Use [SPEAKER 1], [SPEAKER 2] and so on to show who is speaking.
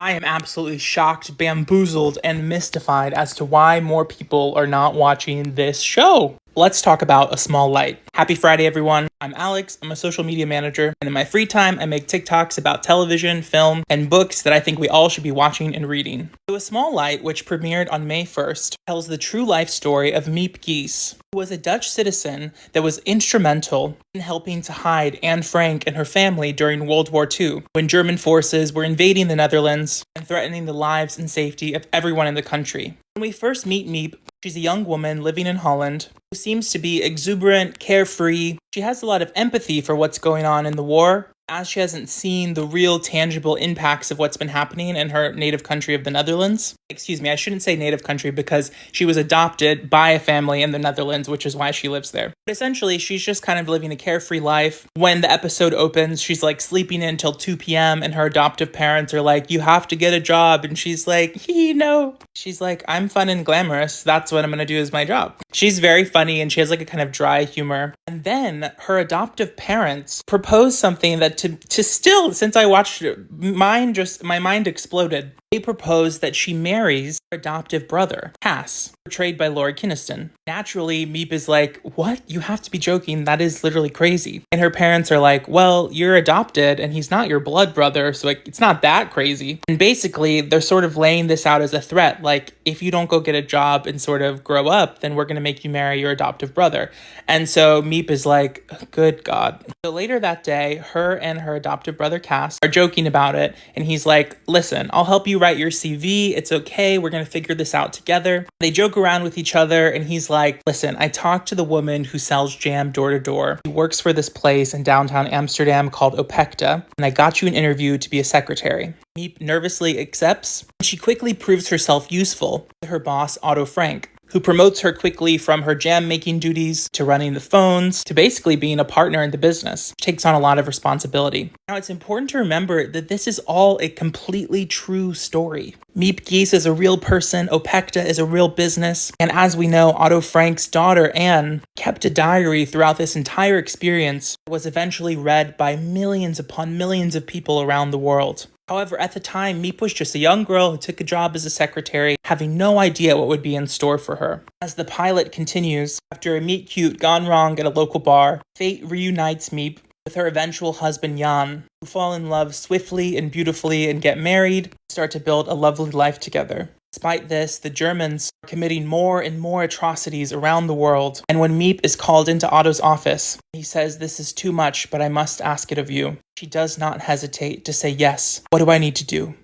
[SPEAKER 1] I am absolutely shocked, bamboozled, and mystified as to why more people are not watching this show. Let's talk about A Small Light. Happy Friday, everyone. I'm Alex. I'm a social media manager, and in my free time, I make TikToks about television, film, and books that I think we all should be watching and reading. So A Small Light, which premiered on May 1st, tells the true life story of Miep Gies, who was a Dutch citizen that was instrumental in helping to hide Anne Frank and her family during World War II, when German forces were invading the Netherlands and threatening the lives and safety of everyone in the country. When we first meet Miep, she's a young woman living in Holland who seems to be exuberant, carefree. She has a lot of empathy for what's going on in the war, as she hasn't seen the real tangible impacts of what's been happening in her native country of the Netherlands. Excuse me, I shouldn't say native country because she was adopted by a family in the Netherlands, which is why she lives there. But essentially, she's just kind of living a carefree life. When the episode opens, she's like sleeping in until 2 p.m. and her adoptive parents are like, "You have to get a job." And she's like, no. She's like, "I'm fun and glamorous. That's what I'm going to do as my job." She's very funny and she has like a kind of dry humor. And then her adoptive parents propose something that to still, since I watched it, my mind exploded. They propose that she marries her adoptive brother, Cass, portrayed by Laura Kynaston. Naturally, Miep is like, "What? You have to be joking. That is literally crazy." And her parents are like, "Well, you're adopted and he's not your blood brother, so like it's not that crazy." And basically, they're sort of laying this out as a threat, like, if you don't go get a job and sort of grow up, then we're going to make you marry your adoptive brother. And so Miep is like, good God. So later that day, her and her adoptive brother Cass are joking about it, and he's like, "Listen, I'll help you write your CV. It's okay. We're going to figure this out together." They joke around with each other, and he's like, "Listen, I talked to the woman who sells jam door to door. She works for this place in downtown Amsterdam called Opekta, and I got you an interview to be a secretary." Miep nervously accepts, and she quickly proves herself useful to her boss, Otto Frank, who promotes her quickly from her jam-making duties to running the phones to basically being a partner in the business. She takes on a lot of responsibility. Now, it's important to remember that this is all a completely true story. Miep Gies is a real person, Opekta is a real business, and as we know, Otto Frank's daughter, Anne, kept a diary throughout this entire experience that was eventually read by millions upon millions of people around the world. However, at the time, Miep was just a young girl who took a job as a secretary, having no idea what would be in store for her. As the pilot continues, after a meet-cute gone wrong at a local bar, fate reunites Miep with her eventual husband Jan, who fall in love swiftly and beautifully and get married, and start to build a lovely life together. Despite this, the Germans are committing more and more atrocities around the world, and when Miep is called into Otto's office, he says, "This is too much, but I must ask it of you." She does not hesitate to say, "Yes, what do I need to do?"